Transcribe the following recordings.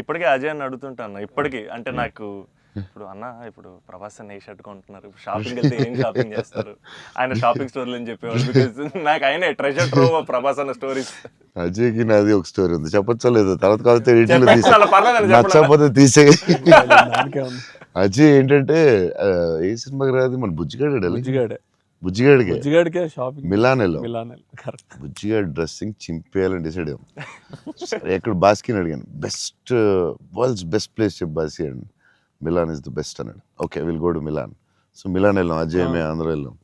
ఇప్పటికే అజయ్ అని అడుగుతుంటాను ఇప్పటికీ. అంటే నాకు ఇప్పుడు అన్న ఇప్పుడు ప్రభాస్ అన్న ఏ షర్ట్ కొంటున్నారు, షాపింగ్ వెళ్తే ఏం షాపింగ్ చేస్తారు, ఆయన షాపింగ్ స్టోర్లు అని చెప్పేవాళ్ళు. బికాజ్ నాకు ఆయన ట్రెజర్ ట్రోవ్ ప్రభాస్ అన్న స్టోరీస్. అజయ్కి నాది ఒక స్టోరీ ఉంది, చెప్పచ్చా లేదు? తర్వాత కాకపోతే రేటింగ్లో తీసి చెప్పేసి పర్లేదు నచ్చకపోతే తీసే. దానికే ఉంది. అజయ్ ఏంటంటే ఏ సినిమాకి రాదు మన బుజ్జిగాడే బుజ్జిగాడే బుజ్జిగాడికి బుజ్జిగాడికే షాపింగ్ మిలాన్ వెళ్ళాం. మిలాన్ కరెక్ట్. బుజ్జిగాడి డ్రెస్సింగ్ చింపేయాలని డిసైడ్ అయ్యాం. సరే ఎక్కడ బాస్కిని అడిగాను, బెస్ట్ వరల్డ్స్ బెస్ట్ ప్లేస్ చెప్పు బాస్కి అండి. మిలాన్ ఇస్ ద బెస్ట్ అన్నాడు. Okay will go to Milan. So Milan వెళ్ళాం, అజయ్ మేము అందరూ వెళ్ళాం.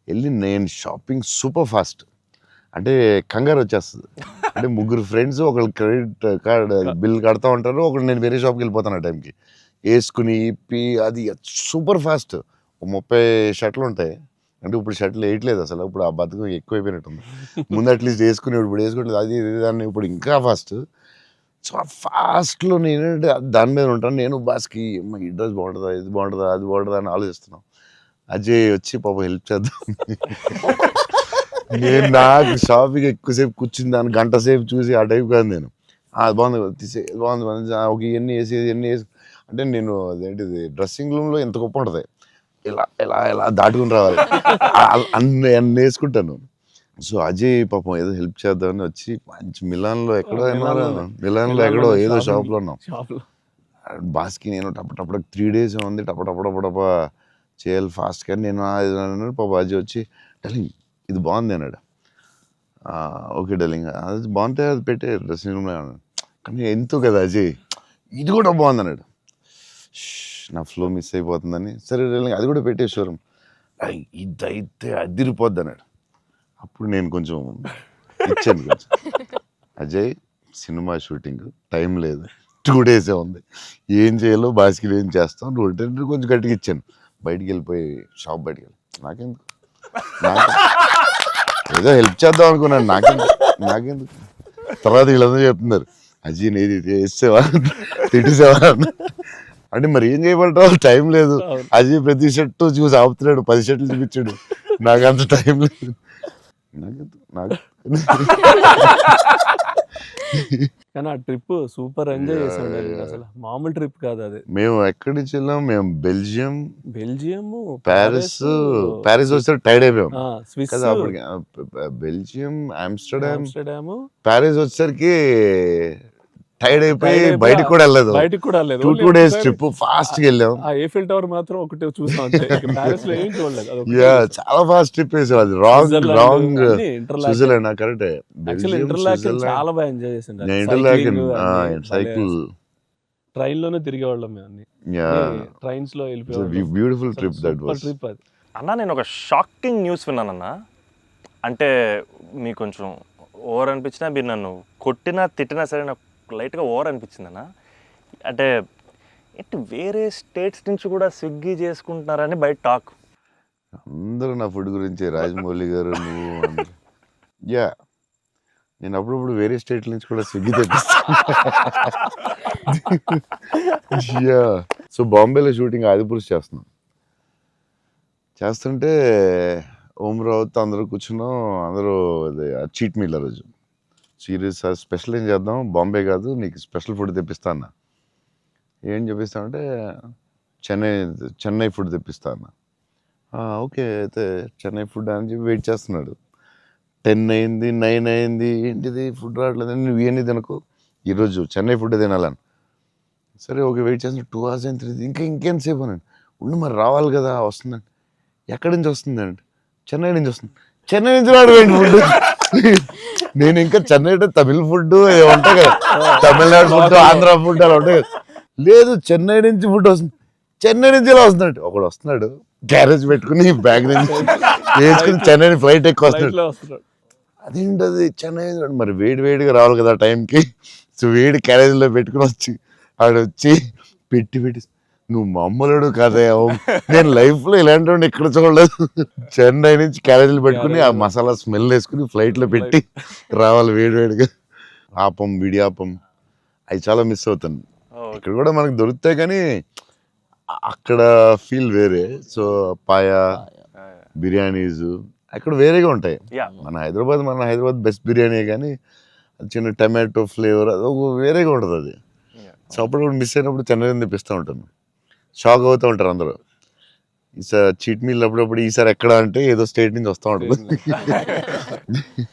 వెళ్ళి నేను షాపింగ్ సూపర్ ఫాస్ట్, అంటే కంగారు వచ్చేస్తుంది. అంటే ముగ్గురు ఫ్రెండ్స్ ఒకళ్ళు క్రెడిట్ కార్డ్ బిల్ కడతా ఉంటారు, ఒకళ్ళు నేను వేరే షాప్కి వెళ్ళిపోతాను ఆ టైంకి. వేసుకుని ఇప్పి అది సూపర్ ఫాస్ట్. 30 షర్ట్లు ఉంటాయి. అంటే ఇప్పుడు షర్ట్లు వేయట్లేదు అసలు, ఇప్పుడు ఆ బతుకు ఎక్కువైపోయినట్టుంది. ముందు అట్లీస్ట్ వేసుకుని ఇప్పుడు వేసుకోవట్లేదు, అది దాన్ని ఇప్పుడు ఇంకా ఫాస్ట్. సో ఆ ఫాస్ట్లో నేనంటే దాని మీద ఉంటాను. నేను బాస్కి ఈ డ్రెస్ బాగుంటుందా, ఇది బాగుంటుందా, అది బాగుంటుందా అని ఆలోచిస్తున్నాం. అజయ్ వచ్చి పాప హెల్ప్ చేద్దాం. నేను నాకు షాపింగ్ ఎక్కువసేపు కూర్చుని దాన్ని గంట సేపు చూసి ఆ టైప్ కాదు నేను. అది బాగుంది తీసే, బాగుంది ఒక ఇవన్నీ వేసి ఇవన్నీ వేసి, అంటే నేను అదేంటిది డ్రెస్సింగ్ రూమ్లో ఎంత గొప్ప ఉంటుంది, ఇలా ఇలా ఇలా దాటుకుని రావాలి, అన్ని వేసుకుంటాను. సో అజయ్ పాపం ఏదో హెల్ప్ చేద్దామని వచ్చి మంచి మిలాన్లో ఎక్కడో ఏదో షాప్లో ఉన్నాం. బాస్కి నేను టపటప్పుడు 3 days ఉంది, టపటపడపడప చేయాలి ఫాస్ట్. కానీ నేను పాప అజయ్ వచ్చి డలింగ్ ఇది బాగుంది అన్నాడు. ఓకే డలింగ్ అది బాగుంటే అది పెట్టే డ్రెస్సింగ్ రూమ్లో అన్నాడు. కానీ ఎంతో కదా అజయ్ ఇది కూడా బాగుంది అన్నాడు. నా ఫ్లో మిస్ అయిపోతుందని సరే అది కూడా పెట్టే షోరూమ్, ఇదైతే అదిరిపోద్ది అన్నాడు. అప్పుడు నేను కొంచెం ఇచ్చాను కొంచెం. అజయ్ సినిమా షూటింగ్ టైం లేదు, 2 days ఉంది, ఏం చేయాలో బాస్కిలో ఏం చేస్తాం, నువ్వు కొంచెం గట్టిగా ఇచ్చాను. బయటికి వెళ్ళిపోయి షాప్ బయటికి వెళ్ళి నాకెందుకు ఏదో హెల్ప్ చేద్దాం అనుకున్నాను, నాకెందుకు. తర్వాత వీళ్ళందరూ చెప్తున్నారు అజయ్ నేది వేసేవా తిట్టేసేవా అంటే మరి ఏం చేయమంటావు, టైం లేదు. అజయ్ ప్రతి షర్టు చూసి ఆపుతున్నాడు, 10 షర్ట్లు చూపించాడు, నాకు అంత టైం లేదు. కానీ ఆ ట్రిప్ సూపర్ ఎంజాయ్ చేసాం. అసలు మామూలు ట్రిప్ కాదు అది. మేము ఎక్కడి నుంచి వెళ్ళాం, మేము బెల్జియం ప్యారిస్ వస్తే టైర్డ్ అయిపోయాం కదా అప్పటికి. బెల్జియం ఆమ్స్టర్డామ్ ప్యారిస్ వచ్చేసరికి టైర్డ్ అయిపోయి బయటకు కూడా వెళ్ళలేదు. 2 days ట్రిప్ ఫాస్ట్ గా వెళ్ళాం. eiffel tower మాత్రం ఒకటే చూసాం, ప్యారిస్ లో ఏం చూడలేదు. చాలా ఫాస్ట్ ట్రిప్ వేసాం. అది రాంగ్ స్విట్జర్లాండ్ కరెక్ట్. చాలా బాగా ఎంజాయ్ చేసాం. సైకిల్ ట్రైన్ లోనే తిరిగేవాళ్ళం మేము అన్ని. ట్రైన్స్ లో beautiful trip that was. Trip అది. అన్న నేను ఒక షాకింగ్ న్యూస్ విన్నానన్న. అంటే మీకు కొంచెం ఓవర్ అనిపించినా, మీరు నన్ను కొట్టినా తిట్టినా సరే నాకు లైట్గా ఓవర్ అనిపించింది అన్న. అంటే ఏంటి వేరే స్టేట్స్ నుంచి కూడా స్విగ్గీ చేసుకుంటున్నారని బయట టాక్. అందరూ నా ఫుడ్ గురించి రాజమౌళి గారు నువ్వు నేను అప్పుడప్పుడు వేరే స్టేట్ల నుంచి కూడా స్విగ్గీ తెప్పిస్తాను. సో బాంబేలో షూటింగ్ ఆదిపురుష్ చేస్తుంటే ఓం రావుతో అందరూ కూర్చున్నాం. అందరూ చీట్ మీల్ ఆ రోజు సీరియస్ స్పెషల్ ఏం చేద్దాం, బాంబే కాదు నీకు స్పెషల్ ఫుడ్ తెప్పిస్తా అన్న. ఏం చెప్పిస్తామంటే చెన్నై ఫుడ్ తెప్పిస్తా అన్న. ఓకే అయితే చెన్నై ఫుడ్ అని చెప్పి వెయిట్ చేస్తున్నాడు. 10 అయింది, 9 అయింది, ఏంటిది ఫుడ్ రావట్లేదు, నువ్వు ఇవన్నీ తినకు, ఈరోజు చెన్నై ఫుడ్ తినాలని. సరే ఓకే వెయిట్ చేస్తున్నా. 2 hours అయింది, ఇంకెంతసేపు అనండి. ఉండి మరి రావాలి కదా, వస్తుందండి. ఎక్కడి నుంచి వస్తుందండి? చెన్నై నుంచి వస్తుంది. చెన్నై నుంచి రావడం ఫుడ్. నేను ఇంకా చెన్నై అంటే తమిళ ఫుడ్ ఉంటాయి కదా, తమిళనాడు ఫుడ్, ఆంధ్ర ఫుడ్ అలా ఉంటాయి కదా. లేదు చెన్నై నుంచి ఫుడ్ వస్తుంది. చెన్నై నుంచి ఇలా వస్తున్నాడు. ఒకడు వస్తున్నాడు గ్యారేజ్ పెట్టుకుని బ్యాగ్ నుంచి వేసుకుని చెన్నై ఫ్లైట్ ఎక్కువ వస్తున్నాడు. అదేంటది చెన్నై మరి వేడిగా రావాలి కదా టైంకి. సో వేడి క్యారేజ్లో పెట్టుకుని వచ్చి పెట్టి నువ్వు మామూలుడు కదా, నేను లైఫ్లో ఇలాంటి ఎక్కడ చూడలేదు. చెన్నై నుంచి క్యారేజీలు పెట్టుకుని ఆ మసాలా స్మెల్ వేసుకుని ఫ్లైట్లో పెట్టి రావాలి వేడిగా. విడియాపం అవి చాలా మిస్ అవుతాను. ఇక్కడ కూడా మనకు దొరుకుతాయి కానీ అక్కడ ఫీల్ వేరే. సో పాయా బిర్యానీస్ అక్కడ వేరేగా ఉంటాయి. మన హైదరాబాద్ బెస్ట్ బిర్యానీ, కానీ చిన్న టమాటో ఫ్లేవర్ అది వేరేగా ఉంటుంది. అది సో అప్పుడప్పుడు మిస్ అయినప్పుడు చెన్నై తెప్పిస్తూ ఉంటాను. షాక్ అవుతూ ఉంటారు అందరూ. ఈసారి చీట్ మీల్ అప్పుడప్పుడు ఈసారి ఎక్కడ అంటే ఏదో స్టేట్ నుంచి వస్తూ ఉంటుంది.